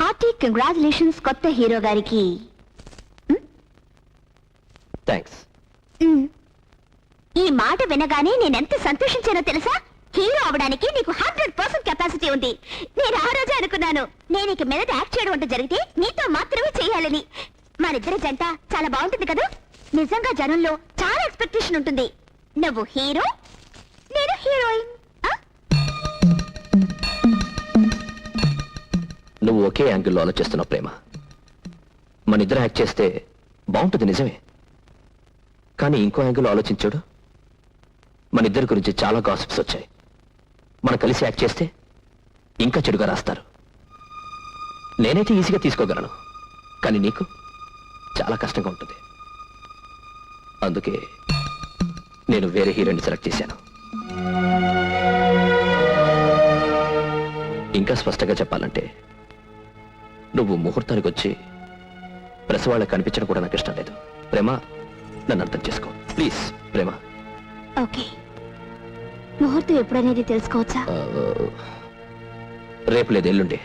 Hearty congratulations కొత్త hero గారికి. Thanks. ఈ మాట వినగానే నేనెంత సంతోషించానో తెలుసా? హీరో అవడానికి నీకు 100% కెపాసిటీ ఉంది. నేను ఆ రోజే అనుకున్నాను, నేను ఇక మీద యాక్ట్ చేయడం అంటే జరిగితే నీతో మాత్రమే చేయాలని. మనిద్దరి జంట చాలా బాగుంటుంది కదా. నిజంగా జనంలో చాలా ఎక్స్పెక్టేషన్ ఉంటుంది. నువ్వు హీరో, నేను హీరోయిన్. నువ్వు ఒకే యాంగిల్లో ఆలోచిస్తున్నావు ప్రేమ. మన ఇద్దరు యాక్ట్ చేస్తే బాగుంటుంది నిజమే, కానీ ఇంకో యాంగిల్లో ఆలోచించాడు. మన ఇద్దరి గురించి చాలా గాసిప్స్ వచ్చాయి. మనం కలిసి యాక్ట్ చేస్తే ఇంకా చెడుగా రాస్తారు. నేనైతే ఈజీగా తీసుకోగలను, కానీ నీకు చాలా కష్టంగా ఉంటుంది. అందుకే నేను వేరే హీరోయిన్ సెలెక్ట్ చేశాను. ఇంకా స్పష్టంగా చెప్పాలంటే నువ్వు ముహూర్తానికి వచ్చి ప్రెస్ వాళ్ళకి కనిపించడం కూడా నాకు ఇష్టం లేదు. ప్రేమ, నన్ను అర్థం చేసుకో ప్లీజ్. ప్రేమ. ఓకే, ముహూర్తం ఎప్పుడనేది తెలుసుకోవచ్చా? రేపు లేదు, ఎల్లుండి.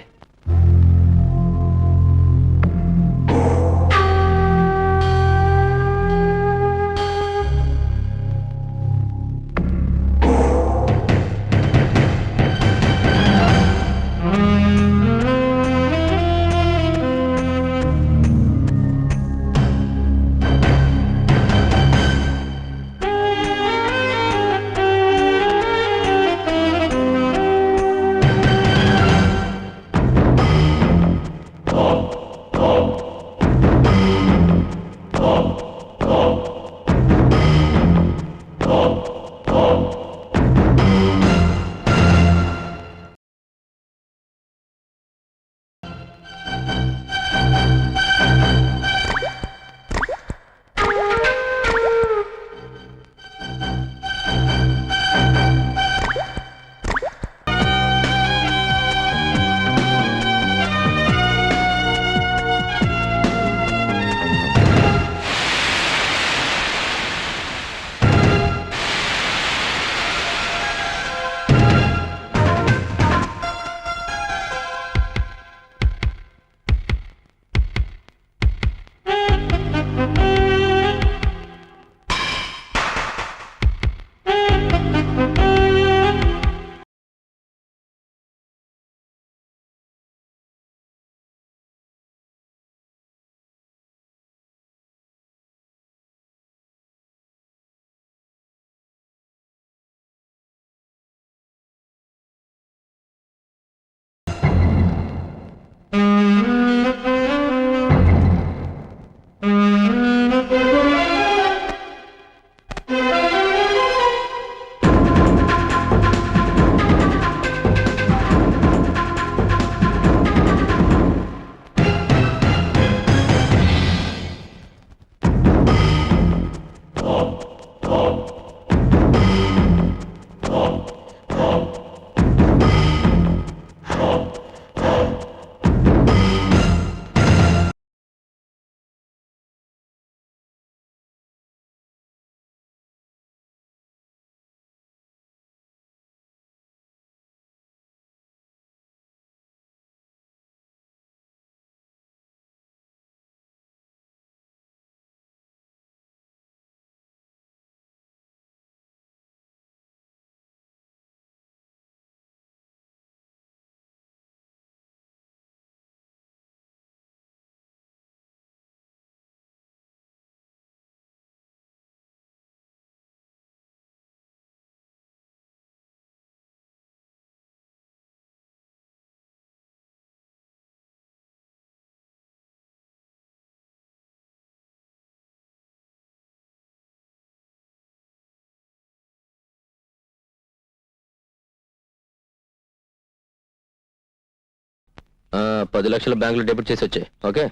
ఆ, 10 లక్షల బ్యాంకులో డెబిట్ చేసి వచ్చాయి. ఓకే.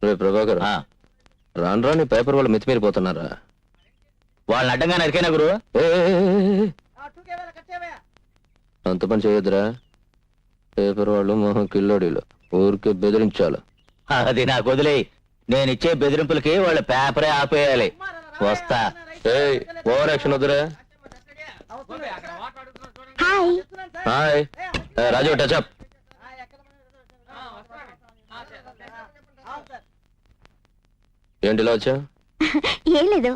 రే ప్రభాకర్, రాను రాని పేపర్ వాళ్ళు మితిమీరిపోతున్నారా? వాళ్ళని అడ్డంగా నరికైనా గురు. అంత పని చేయొద్దురా. పేపర్ వాళ్ళు మొహం కిల్లోడీలు ఊరికే బెదిరించాలి. అది నాకు వదిలే. నేను ఇచ్చే బెదిరింపులకి వాళ్ళ పేపరే ఆపేయాలి. వస్తా. ఓవర్ యాక్షన్ వద్దురా. హాయ్. హాయ్ రాజు టచ్అప్. ఏంటి ఇలా వచ్చా? ఏం లేదు,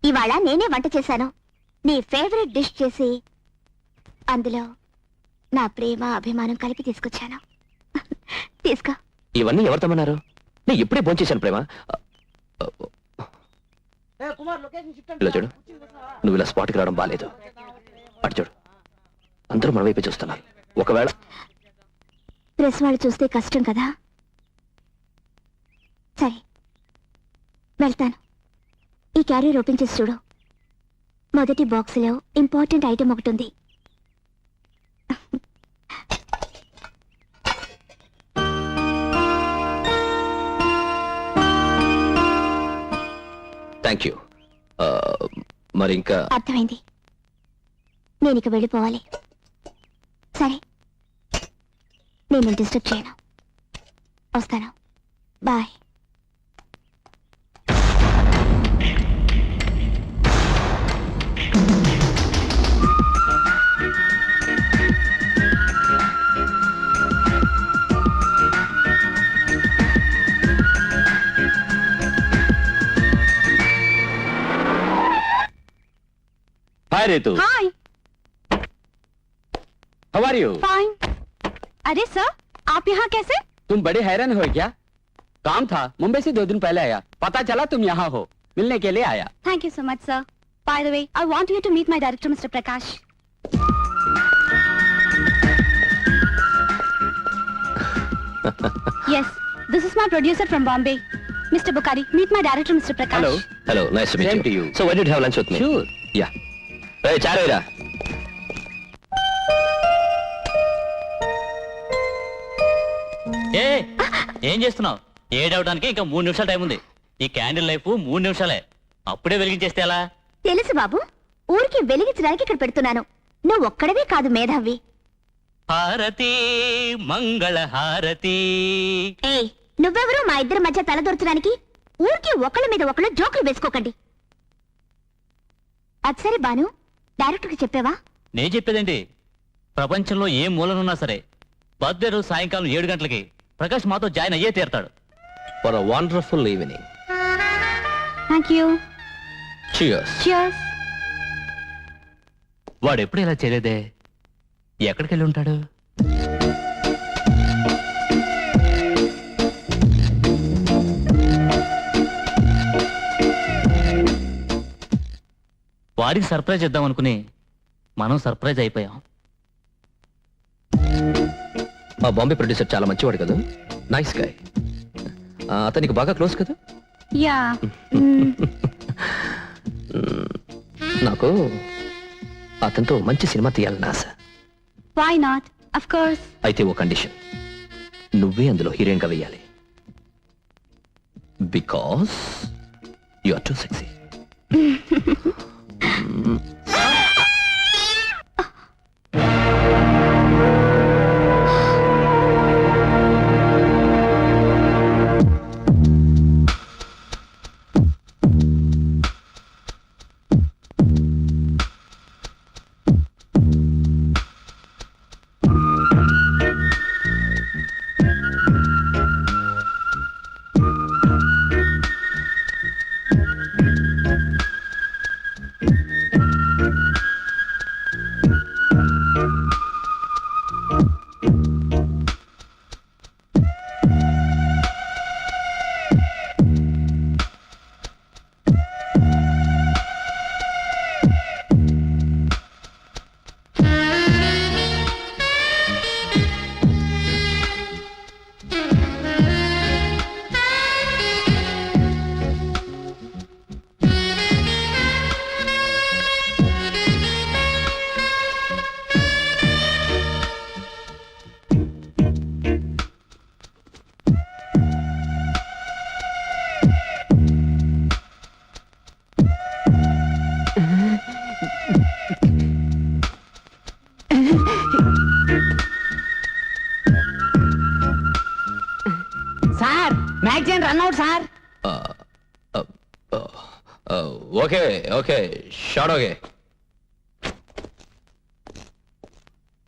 ఇవాళ నేనే వంట చేశాను. నీ ఫేవరెట్ డిష్ చేసి అందులో నా ప్రేమ అభిమానం కలిపి తీసుకొచ్చాను. తీసుకో. ఇవన్నీ ఎవరు తమ్మన్నారు? నేను ఇప్పుడే భోంచేశాను ప్రేమ. ఇలా చూడు, నువ్వు ఇలా స్పాట్కి రావడం బాలేదు. అటు చూడు, అందరూ మన వైపే చూస్తున్నారు. ఒకవేళ ప్రెస్ వాళ్ళు చూస్తే కష్టం కదా. సరే వెళ్తాను. ఈ క్యారియర్ ఓపెన్ చేసి చూడు. మొదటి బాక్స్లో ఇంపార్టెంట్ ఐటెం ఒకటి ఉంది. Thank you. మరి ఇంకా అర్థమైంది. నేను ఇక వెళ్ళిపోవాలి. సరే, నేను డిస్టర్బ్ చేయను. వస్తాను. Bye. Hi Retu, hi. How are you? Fine. अरे सर, आप यहाँ कैसे? तुम बड़े हैरान हो क्या? काम था, मुंबई से 2 दिन पहले आया, पता चला तुम यहाँ हो, मिलने के लिए आया. Thank you so much, sir. By the way, I want you to meet my director, Mr. Prakash. Yes, this is my producer from Bombay, Mr. Bukhari. Meet my director, Mr. Prakash. Hello. Hello, nice to meet Same to you. you. So why did have lunch with me? Sure. Yeah. రే చారేరా. ఏ ఏం చేస్తున్నావు? ఏడవడానికి ఇంకా 3 నిమిషాలు time ఉంది. ఈ candle life 3 నిమిషాలే. అప్పుడే వెలిగించేస్తే ఎలా? తెలుసు బాబు, ఊరికి వెలిగించడానికి ఇక్కడ పెడుతున్నాను. నువ్వు ఒక్కడవే కాదు మేధావి. హారతి మంగళ హారతి. ఏయ్, నువ్వెవరు మా ఇద్దరి మధ్య తలదొరచడానికి? ఊరికి ఒకళ్ళ మీద ఒకళ్ళు జోకులు వేసుకోకండి. అది సరే బాను, డైరెక్టర్కి చెప్పావా? నేను చెప్పేదేంటి, ప్రపంచంలో ఏ మూలనున్నా సరే బర్త్డే రోజు సాయంకాలం 7 గంటలకి ప్రకాష్ మాతో జాయిన్ అయ్యే తీరుతాడు. For a wonderful evening. Thank you. Cheers. Cheers. వాడు ఎప్పుడు ఇలా చేయలేదే, ఎక్కడికి వెళ్ళి ఉంటాడు? వాడికి సర్ప్రైజ్ ఇద్దాం అనుకుని మనం సర్ప్రైజ్ అయిపోయాం. మా బాంబే ప్రొడ్యూసర్ చాలా మంచివాడు కదా, నైస్ గాయ్. అతనికి బాగా క్లోజ్ కదా. యా. నాకు అతనితో మంచి సినిమా తీయాలని ఆశ. Why not? Of course. అయితే ఓ కండిషన్, నువ్వే అందులో హీరోయిన్ గా వేయాలి. Because you are too sexy. Sir magazine run out sir. Okay okay short okay